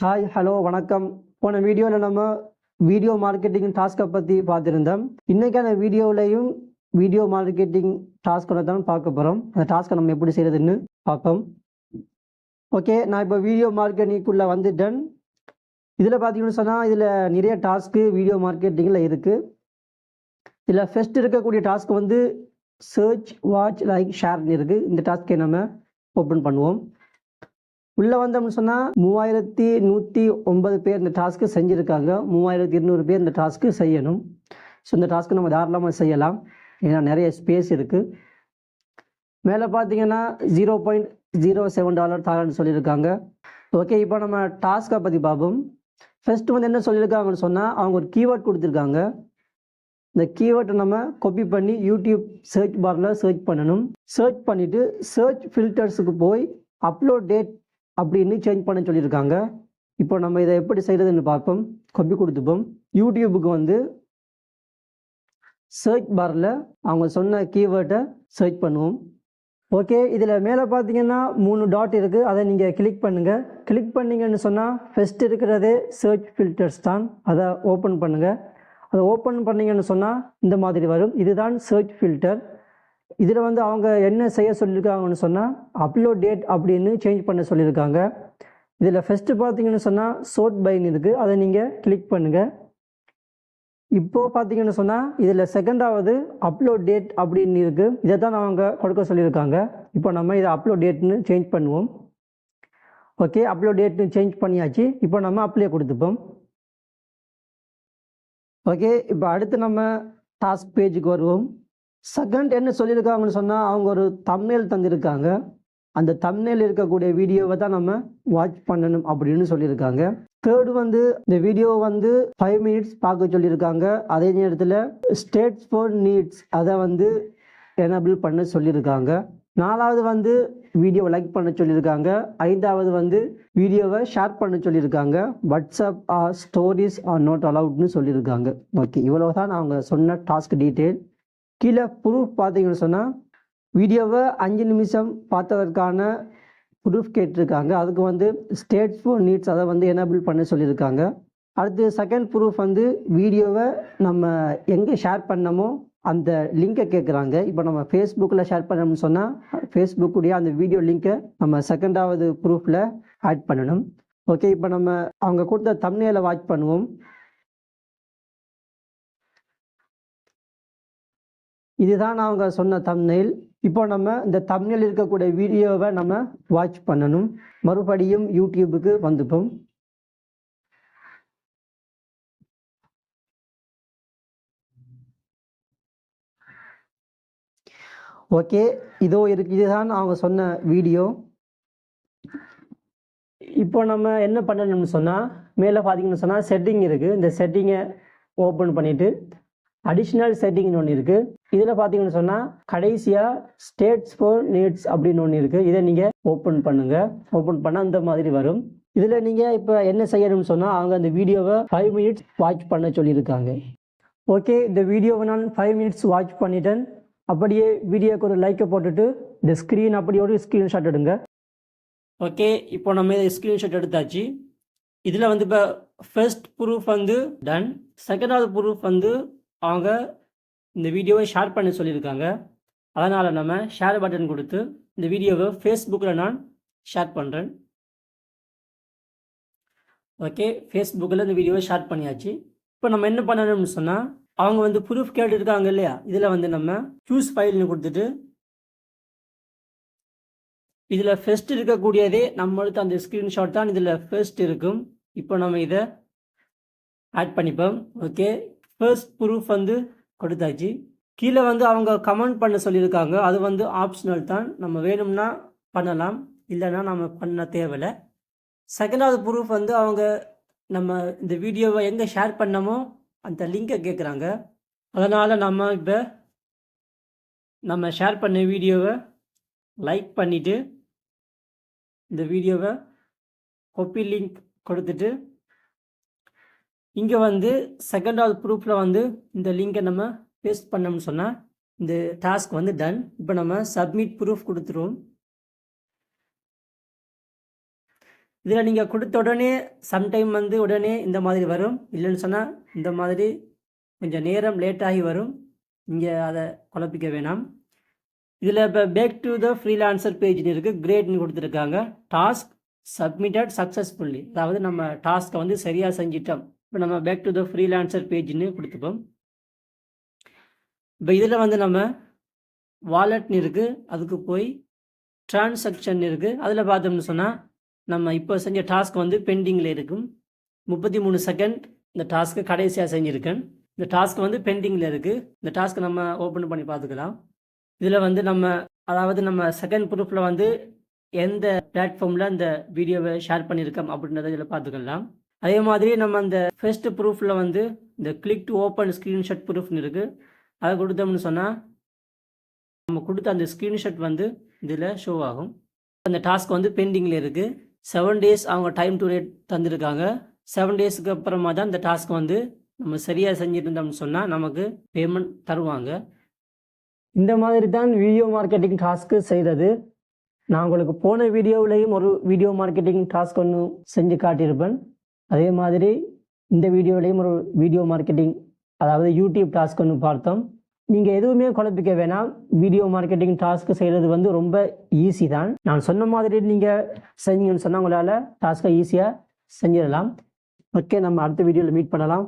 Hi hello வணக்கம். போன வீடியோவில் நம்ம வீடியோ மார்க்கெட்டிங் டாஸ்க்கை பற்றி பார்த்துருந்தோம். இன்றைக்கான வீடியோவிலையும் வீடியோ மார்க்கெட்டிங் டாஸ்க்கை தான் பார்க்க போகிறோம். அந்த டாஸ்க்கை நம்ம எப்படி செய்கிறதுன்னு பார்ப்போம். ஓகே, நான் இப்போ வீடியோ மார்க்கெட்டிங்குள்ளே வந்துட்டேன். இதில் பார்த்தீங்கன்னு சொன்னால் இதில் நிறைய டாஸ்க்கு வீடியோ மார்க்கெட்டிங்கில் இருக்குது. இதில் ஃபஸ்ட் இருக்கக்கூடிய டாஸ்க் வந்து சர்ச் வாட்ச் லைக் ஷேர்னு இருக்குது. இந்த டாஸ்க்கை நம்ம ஓப்பன் பண்ணுவோம். உள்ளே வந்தோம்னு சொன்னால் 3109 பேர் இந்த டாஸ்க்கு செஞ்சுருக்காங்க. 3200 பேர் இந்த டாஸ்க்கு செய்யணும். ஸோ இந்த டாஸ்க்கு நம்ம தாராளமாக செய்யலாம், ஏன்னா நிறைய ஸ்பேஸ் இருக்குது. மேலே பார்த்தீங்கன்னா $0.07 தரேன்னு சொல்லியிருக்காங்க. ஓகே, இப்போ நம்ம டாஸ்க்கை பற்றி பார்ப்போம். ஃபஸ்ட்டு வந்து என்ன சொல்லியிருக்காங்கன்னு சொன்னால் அவங்க ஒரு கீவேர்ட் கொடுத்துருக்காங்க. இந்த கீவேர்டை நம்ம காப்பி பண்ணி யூடியூப் சர்ச் பாரில் சர்ச் பண்ணணும். சர்ச் பண்ணிவிட்டு சர்ச் ஃபில்டர்ஸுக்கு போய் அப்லோட் டேட் அப்படின்னு சேஞ்ச் பண்ண சொல்லியிருக்காங்க. இப்போ நம்ம இதை எப்படி செய்கிறதுன்னு பார்ப்போம். காப்பி கொடுத்துப்போம். யூடியூபுக்கு வந்து சர்ச் பாரில் அவங்க சொன்ன கீவேர்டை சர்ச் பண்ணுவோம். ஓகே, இதில் மேலே பார்த்தீங்கன்னா 3 டாட் இருக்குது. அதை நீங்கள் கிளிக் பண்ணுங்கள். கிளிக் பண்ணிங்கன்னு சொன்னால் ஃபஸ்ட் இருக்கிறதே சர்ச் ஃபில்டர்ஸ் தான். அதை ஓப்பன் பண்ணுங்கள். அதை ஓப்பன் பண்ணிங்கன்னு சொன்னால் இந்த மாதிரி வரும். இதுதான் சர்ச் ஃபில்டர். இதில் வந்து அவங்க என்ன செய்ய சொல்லியிருக்காங்கன்னு சொன்னால் அப்லோட் டேட் அப்படின்னு சேஞ்ச் பண்ண சொல்லியிருக்காங்க. இதில் ஃபஸ்ட்டு பார்த்தீங்கன்னு சொன்னால் சோர்ட் பைன்னு இருக்குது. அதை நீங்கள் கிளிக் பண்ணுங்கள். இப்போது பார்த்தீங்கன்னு சொன்னால் இதில் செகண்டாவது அப்லோட் டேட் அப்படின்னு இருக்குது. இதை தான் அவங்க கொடுக்க சொல்லியிருக்காங்க. இப்போ நம்ம இதை அப்லோட் டேட்னு சேஞ்ச் பண்ணுவோம். ஓகே, அப்லோட் டேட்னு சேஞ்ச் பண்ணியாச்சு. இப்போ நம்ம அப்ளை கொடுத்துப்போம். ஓகே, இப்போ அடுத்து நம்ம டாஸ்க் பேஜுக்கு வருவோம். செகண்ட் என்ன சொல்லியிருக்காங்கன்னு சொன்னால் அவங்க ஒரு தம்ப்நெயில் தந்திருக்காங்க. அந்த தம்ப்நெயில் இருக்கக்கூடிய வீடியோவை தான் நம்ம வாட்ச் பண்ணணும் அப்படின்னு சொல்லியிருக்காங்க. தேர்டு வந்து இந்த வீடியோவை வந்து 5 மினிட்ஸ் பார்க்க சொல்லியிருக்காங்க. அதே நேரத்தில் ஸ்டேட்ஸ் ஃபார் நீட்ஸ் அதை வந்து எனேபிள் பண்ண சொல்லியிருக்காங்க. 4வது வந்து வீடியோவை லைக் பண்ண சொல்லியிருக்காங்க. 5வது வந்து வீடியோவை ஷேர் பண்ண சொல்லியிருக்காங்க. WhatsApp or stories are not அலவுட்னு சொல்லியிருக்காங்க. ஓகே, இவ்வளோ தான் அவங்க சொன்ன டாஸ்க் டீட்டெயில். கீழே ப்ரூஃப் பார்த்தீங்கன்னு சொன்னால் வீடியோவை 5 நிமிஷம் பார்த்ததற்கான ப்ரூஃப் கேட்டிருக்காங்க. அதுக்கு வந்து ஸ்டேட்ஸ் ஃபார் நீட்ஸ் அதை வந்து எனேபிள் பண்ண சொல்லியிருக்காங்க. அடுத்து செகண்ட் ப்ரூஃப் வந்து வீடியோவை நம்ம எங்கே ஷேர் பண்ணமோ அந்த லிங்கை கேட்குறாங்க. இப்போ நம்ம ஃபேஸ்புக்கில் ஷேர் பண்ணணும்னு சொன்னால் ஃபேஸ்புக்குடைய அந்த வீடியோ லிங்கை நம்ம செகண்டாவது ப்ரூஃபில் ஆட் பண்ணணும். ஓகே, இப்போ நம்ம அவங்க கொடுத்த தம்ப்நெயிலை வாட்ச் பண்ணுவோம். இதுதான் அவங்க சொன்ன தம்ப்நெயில். இப்போ நம்ம இந்த தம்ப்நெயில் இருக்கக்கூடிய வீடியோவை நம்ம வாட்ச் பண்ணணும். மறுபடியும் யூடியூபுக்கு வந்துப்போம். ஓகே, இதோ இருக்கு. இதுதான் அவங்க சொன்ன வீடியோ. இப்போ நம்ம என்ன பண்ணணும்னு சொன்னால் மேலே பார்த்தீங்கன்னு சொன்னால் செட்டிங் இருக்குது. இந்த செட்டிங்கை ஓப்பன் பண்ணிவிட்டு அடிஷ்னல் செட்டிங்னு ஒன்று இருக்குது. இதில் பார்த்தீங்கன்னு சொன்னால் கடைசியாக ஸ்டேட்ஸ் ஃபார் நீட்ஸ் அப்படின்னு ஒன்று இருக்குது. இதை நீங்கள் ஓப்பன் பண்ணுங்கள். ஓப்பன் பண்ணால் அந்த மாதிரி வரும். இதில் நீங்கள் இப்போ என்ன செய்யணும்னு சொன்னால் அவங்க அந்த வீடியோவை 5 மினிட்ஸ் வாட்ச் பண்ண சொல்லியிருக்காங்க. ஓகே, இந்த வீடியோவை நான் 5 மினிட்ஸ் வாட்ச் பண்ணிட்டேன். அப்படியே வீடியோக்கு ஒரு லைக்கை போட்டுட்டு இந்த ஸ்க்ரீன் அப்படியே ஒரு ஸ்க்ரீன்ஷாட் எடுங்க. ஓகே, இப்போ நம்ம இதை ஸ்க்ரீன்ஷாட் எடுத்தாச்சு. இதில் வந்து இப்போ ஃபர்ஸ்ட் ப்ரூஃப் வந்து டன். செகண்டாவது ப்ரூஃப் வந்து அவங்க இந்த வீடியோவை ஷேர் பண்ண சொல்லியிருக்காங்க. அதனால் நம்ம ஷேர் பட்டன் கொடுத்து இந்த வீடியோவை ஃபேஸ்புக்கில் நான் ஷேர் பண்ணுறேன். ஓகே, ஃபேஸ்புக்கில் இந்த வீடியோவை ஷேர் பண்ணியாச்சு. இப்போ நம்ம என்ன பண்ணணும்னு சொன்னால் அவங்க வந்து ப்ரூஃப் கேட்டுருக்காங்க இல்லையா, இதில் வந்து நம்ம சூஸ் ஃபைல்னு கொடுத்துட்டு இதில் ஃபர்ஸ்ட் இருக்கக்கூடியதே நம்மளுக்கு அந்த ஸ்க்ரீன்ஷாட் தான் இதில் ஃபர்ஸ்ட் இருக்கும். இப்போ நம்ம இதை ஆட் பண்ணிப்போம். ஓகே, ஃபர்ஸ்ட் ப்ரூஃப் வந்து கொடுத்தாச்சு. கீழே வந்து அவங்க கமெண்ட் பண்ண சொல்லியிருக்காங்க. அது வந்து ஆப்ஷனல் தான். நம்ம வேணும்னா பண்ணலாம், இல்லைன்னா நம்ம பண்ண தேவையில்லை. செகண்டாவது ப்ரூஃப் வந்து அவங்க நம்ம இந்த வீடியோவை எங்கே ஷேர் பண்ணமோ அந்த லிங்கை கேட்குறாங்க. அதனால் நம்ம இப்போ நம்ம ஷேர் பண்ண வீடியோவை லைக் பண்ணிவிட்டு இந்த வீடியோவை காப்பி லிங்க் கொடுத்துட்டு இங்கே வந்து செகண்டாவது ப்ரூஃபில் வந்து இந்த லிங்கை நம்ம பேஸ்ட் பண்ணோம்னு சொன்னால் இந்த டாஸ்க் வந்து டன். இப்போ நம்ம சப்மிட் ப்ரூஃப் கொடுத்துருவோம். இதில் நீங்கள் கொடுத்த உடனே சம்டைம் வந்து உடனே இந்த மாதிரி வரும், இல்லைன்னு சொன்னால் இந்த மாதிரி கொஞ்சம் நேரம் லேட்டாகி வரும். இங்கே அதை குழப்பிக்க வேணாம். இதில் இப்போ பேக் டு த ஃப்ரீலான்சர் பேஜ்னு இருக்குது, கிரேட்னு கொடுத்துருக்காங்க. டாஸ்க் சப்மிட்டட் சக்ஸஸ்ஃபுல்லி, அதாவது நம்ம டாஸ்க்கை வந்து சரியாக செஞ்சிட்டோம். இப்போ நம்ம பேக் டு த ஃப்ரீலான்சர் பேஜ்னு கொடுத்துப்போம். இப்போ இதில் வந்து நம்ம வாலெட்னு இருக்குது, அதுக்கு போய் டிரான்சாக்ஷன் இருக்குது. அதில் பார்த்தோம்னு சொன்னால் நம்ம இப்போ செஞ்ச டாஸ்க் வந்து பெண்டிங்கில் இருக்கும். 33 செகண்ட் இந்த டாஸ்க்கு கடைசியாக செஞ்சுருக்கேன். இந்த டாஸ்க் வந்து பெண்டிங்கில் இருக்குது. இந்த டாஸ்க்கை நம்ம ஓப்பன் பண்ணி பார்த்துக்கலாம். இதில் வந்து அதாவது நம்ம செகண்ட் ப்ரூஃபில் வந்து எந்த பிளாட்ஃபார்மில் இந்த வீடியோவை ஷேர் பண்ணியிருக்கோம் அப்படின்றத இதில் பார்த்துக்கலாம். அதே மாதிரி நம்ம அந்த ஃபர்ஸ்ட் ப்ரூஃபில் வந்து இந்த கிளிக் டு ஓப்பன் ஸ்க்ரீன்ஷாட் ப்ரூஃப்னு இருக்குது. அதை கொடுத்தோம்னு சொன்னால் நம்ம கொடுத்த அந்த ஸ்க்ரீன்ஷாட் வந்து இதில் ஷோ ஆகும். அந்த டாஸ்க் வந்து பெண்டிங்கில் இருக்குது. 7 days அவங்க டைம் டு ரேட் தந்திருக்காங்க. 7 daysக்கு அப்புறமா தான் இந்த டாஸ்க் வந்து நம்ம சரியாக செஞ்சுருந்தோம்னு சொன்னால் நமக்கு பேமெண்ட் தருவாங்க. இந்த மாதிரி தான் வீடியோ மார்க்கெட்டிங் டாஸ்க்கு செய்கிறது. நான் உங்களுக்கு போன வீடியோவிலையும் ஒரு வீடியோ மார்க்கெட்டிங் டாஸ்க் ஒன்று செஞ்சு காட்டியிருப்பேன். அதே மாதிரி இந்த வீடியோவிலையும் ஒரு வீடியோ மார்க்கெட்டிங், அதாவது யூடியூப் டாஸ்க் ஒன்று பார்த்தோம். நீங்கள் எதுவுமே குழப்பிக்க வேணாம். வீடியோ மார்க்கெட்டிங் டாஸ்க் செய்கிறது வந்து ரொம்ப ஈஸி தான். நான் சொன்ன மாதிரி நீங்கள் செஞ்சீங்கன்னு சொன்னால் உங்களால் டாஸ்க்கை ஈஸியாக செஞ்சிடலாம். ஓகே, நம்ம அடுத்த வீடியோவில் மீட் பண்ணலாம்.